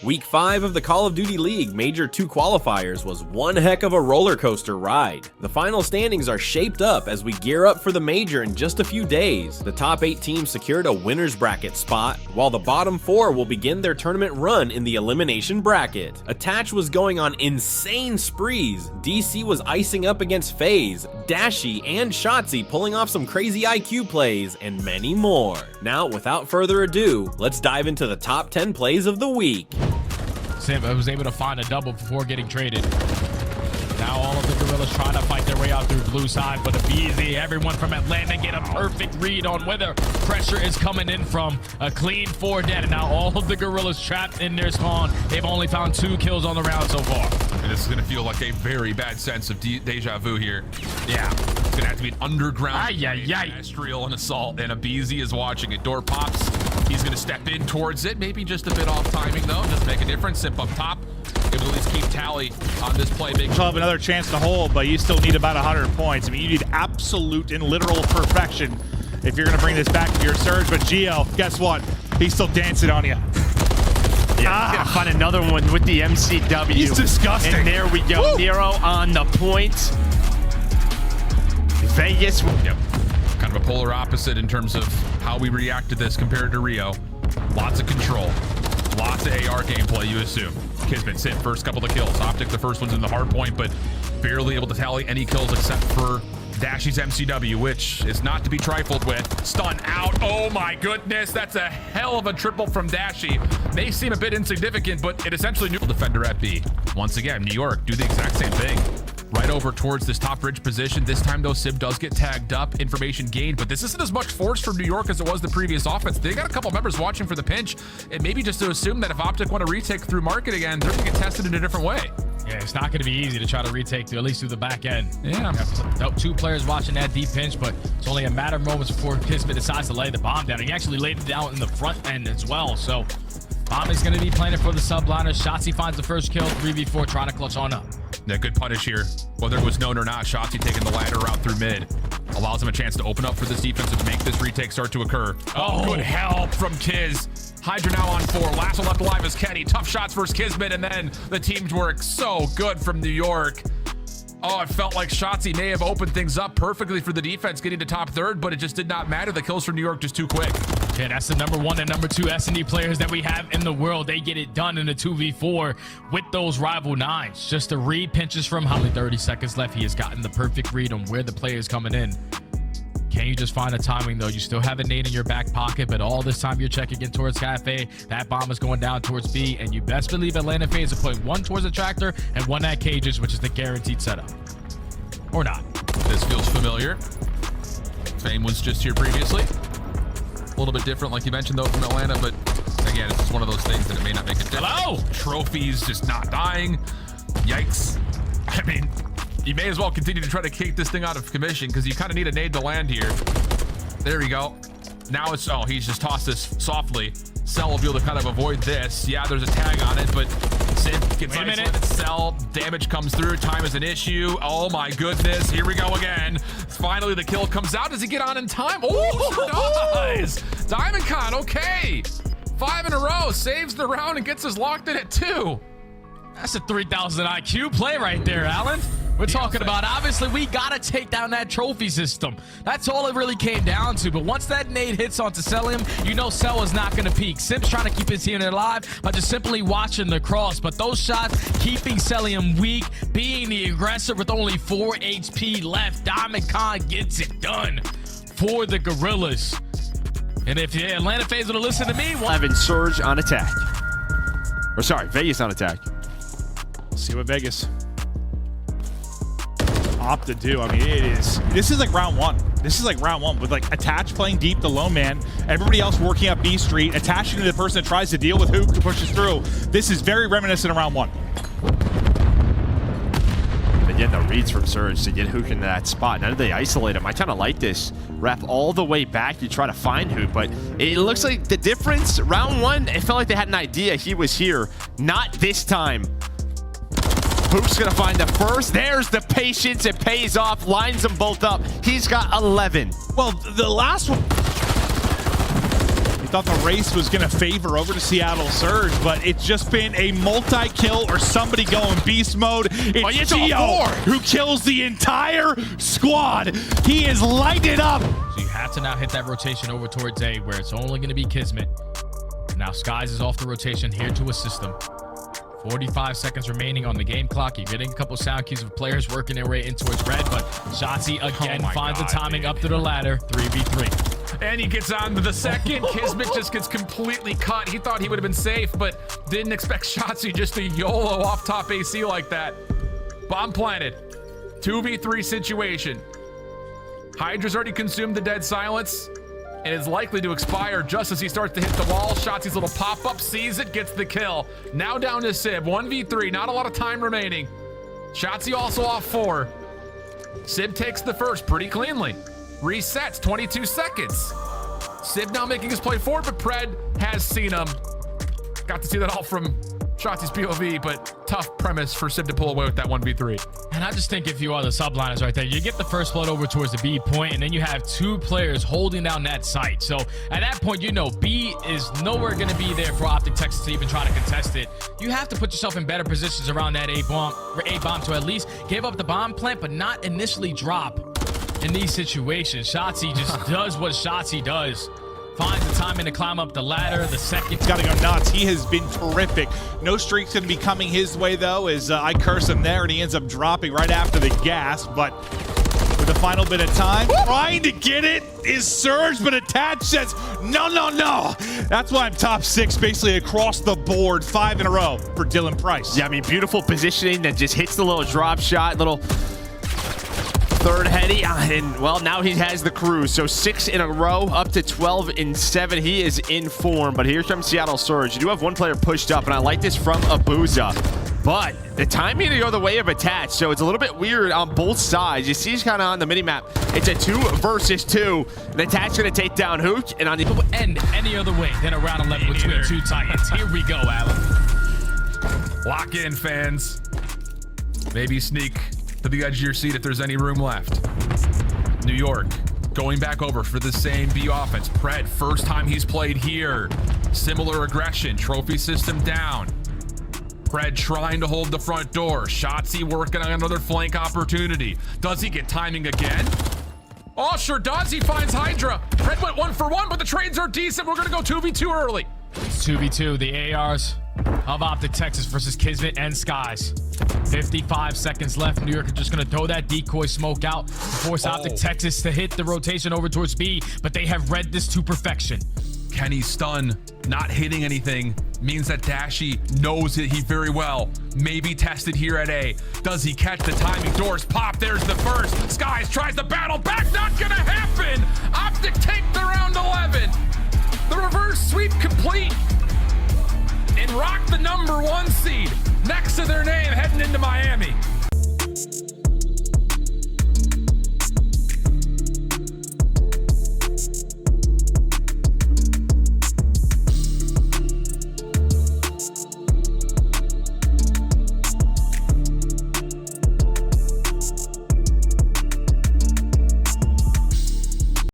Week 5 of the Call of Duty League Major 2 qualifiers was one heck of a roller coaster ride. The final standings are shaped up as we gear up for the Major in just a few days. The top 8 teams secured a winner's bracket spot, while the bottom 4 will begin their tournament run in the Elimination bracket. Attach was going on insane sprees, DC was icing up against FaZe, Dashy and Shotzzy pulling off some crazy IQ plays, and many more. Now, without further ado, let's dive into the top 10 plays of the week. Sim was able to find a double before getting traded. Now all of the Guerrillas trying to fight their way out through blue side, but it's easy. Everyone from Atlanta get a perfect read on where the pressure is coming in from. A clean 4 dead, and now all of the Guerrillas trapped in their spawn. They've only found 2 kills on the round so far. And this is going to feel like a very bad sense of deja vu here. Yeah, it's going to have to be an underground terrestrial and assault, and Abizi is watching it. Door pops. He's going to step in towards it. Maybe just a bit off timing, though. Doesn't make a difference. Simp up top. Able to at least keep tally on this play. Big. You'll have another chance to hold, but you still need about 100 points. I mean, you need absolute and literal perfection if you're going to bring this back to your surge. But Gio, guess what? He's still dancing on you. Yeah, he's gonna find another one with the MCW. He's disgusting. And there we go. Woo! Nero on the point. Vegas. Yep. Kind of a polar opposite in terms of how we react to this compared to Rio. Lots of control. Lots of AR gameplay, you assume. Kismet hit first couple of kills. OpTic, the first one's in the hard point, but barely able to tally any kills except for Dashy's MCW, which is not to be trifled with. Stun out. Oh my goodness, that's a hell of a triple from Dashy. May seem a bit insignificant, but it essentially knew defender at B. Once again, New York do the exact same thing. Right over towards this top bridge position. This time, though, Sib does get tagged up. Information gained, but this isn't as much force from New York as it was the previous offense. They got a couple members watching for the pinch, and maybe just to assume that if OpTic want to retake through market again, they're going to get tested in a different way. Yeah, it's not going to be easy to try to retake, at least through the back end. Yeah. 2 players watching that deep pinch, but it's only a matter of moments before Kismet decides to lay the bomb down. He actually laid it down in the front end as well, so bomb is going to be planted for the Subliners. Shotzzy finds the first kill, 3v4, trying to clutch on up. Yeah, good punish here. Whether it was known or not, Shotzzy taking the ladder route through mid allows him a chance to open up for this defense and to make this retake start to occur. Oh, good help from Kiz. Hydra now on 4. Last one left alive is Kenny. Tough shots versus Kismet, and then the teamwork so good from New York. Oh, it felt like Shotzzy may have opened things up perfectly for the defense getting to top third, but it just did not matter. The kills from New York just too quick. Yeah, that's the number 1 and number 2 S&D players that we have in the world. They get it done in a 2v4 with those rival 9s. Just the read pinches from Holly. 30 seconds left. He has gotten the perfect read on where the player is coming in. Can you just find the timing, though? You still have a nade in your back pocket, but all this time you're checking in towards Cafe. That bomb is going down towards B, and you best believe Atlanta FaZe are putting 1 towards the tractor and 1 at cages, which is the guaranteed setup. Or not. This feels familiar. Fame was just here previously. A little bit different, like you mentioned, though, from Atlanta, but again, it's just one of those things that it may not make a difference. Hello! Trophies just not dying. Yikes. I mean, you may as well continue to try to kick this thing out of commission because you kind of need a nade to land here. There we go. Now it's, oh, he's just tossed this softly. Cell will be able to kind of avoid this. Yeah, there's a tag on it, but Sid gets isolated. Cell, damage comes through. Time is an issue. Oh my goodness. Here we go again. Finally, the kill comes out. Does he get on in time? Oh, nice. Diamondcon, okay. 5 in a row. Saves the round and gets us locked in at 2. That's a 3,000 IQ play right there, Alan. We're talking about, obviously, we got to take down that trophy system. That's all it really came down to. But once that nade hits onto Celium, you know Cell is not going to peek. Simp's trying to keep his team alive by just simply watching the cross. But those shots keeping Celium weak, being the aggressor with only 4 HP left. Diamondcon gets it done for the Guerrillas. And if the Atlanta FaZe would have listened to me, Having Surge on attack. Or sorry, Vegas on attack. See what Vegas opt to do. I mean, this is like round 1. This is like round 1 with like Attach playing deep, the lone man, everybody else working up B Street, attaching to the person that tries to deal with Huke, who pushes through. This is very reminiscent of round 1. Again, the reads from Surge to get Huke in that spot. Now that they isolate him, I kind of like this. Wrap all the way back, you try to find Huke, but it looks like the difference, round 1, it felt like they had an idea he was here. Not this time. Huke's gonna find the first. There's the patience. It pays off. Lines them both up. He's got 11. Well, the last one. thought the race was going to favor over to Seattle Surge, but it's just been a multi-kill or somebody going beast mode. It's Gio who kills the entire squad. He is lighted up. So you have to now hit that rotation over towards A, where it's only going to be Kismet. Now Skies is off the rotation here to assist them. 45 seconds remaining on the game clock. You're getting a couple sound cues of players working their way in towards red, but Shotzzy again finds the timing up to the ladder. 3v3. And he gets on to the second. Kismet just gets completely cut. He thought he would have been safe, but didn't expect Shotzzy just to YOLO off top AC like that. Bomb planted. 2v3 situation. Hydra's already consumed the dead silence and is likely to expire just as he starts to hit the wall. Shotzi's little pop-up sees it, gets the kill. Now down to Sib, 1v3, not a lot of time remaining. Shotzzy also off 4. Sib takes the first pretty cleanly. Resets, 22 seconds. Sib now making his play forward, but Pred has seen him. Got to see that all from Shotzi's POV, but tough premise for Sib to pull away with that 1v3. And I just think if you are the Subliners right there, you get the first blood over towards the B point, and then you have 2 players holding down that site. So at that point, you know B is nowhere going to be there for OpTic Texas to even try to contest it. You have to put yourself in better positions around that A bomb to at least give up the bomb plant, but not initially drop in these situations. Shotzzy just does what Shotzzy does. Finds the timing to climb up the ladder. The second. He's got to go nuts. He has been terrific. No streak's going to be coming his way, though, as I curse him there, and he ends up dropping right after the gas. But with the final bit of time, trying to get it is Surge, but Attach says, no, no, no. That's why I'm top 6, basically across the board, 5 in a row for Dylan Price. Yeah, I mean, beautiful positioning that just hits the little drop shot, little third heady, and well, now he has the crew. So 6 in a row, up to 12 in 7. He is in form, but here comes Seattle Surge. You do have one player pushed up, and I like this from Abuza, but the timing to go the way of Attach, so it's a little bit weird on both sides. You see he's kind of on the mini-map. It's a 2 versus 2, and Attach going to take down Huke, and on the end any other way than a round 11 between 2 Titans. Here we go, Alan. Lock in, fans. Maybe sneak to the edge of your seat if there's any room left. New York going back over for the same B offense. Pred, first time he's played here. Similar aggression, trophy system down. Pred trying to hold the front door. Shotzzy working on another flank opportunity. Does he get timing again? Oh, sure does. He finds Hydra. Pred went 1 for 1, but the trades are decent. We're gonna go 2v2 early. It's 2v2, the ARs of OpTic Texas versus Kismet and Skies. 55 seconds left. New York are just going to throw that decoy smoke out to force OpTic Texas to hit the rotation over towards B, but they have read this to perfection. Kenny's stun not hitting anything means that Dashy knows it very well. Maybe tested here at A. Does he catch the timing? Doors pop. There's the first. Skies tries to battle back. Not gonna happen. OpTic take the round 11. The reverse sweep complete. And rock the #1 seed next to their name heading into Miami.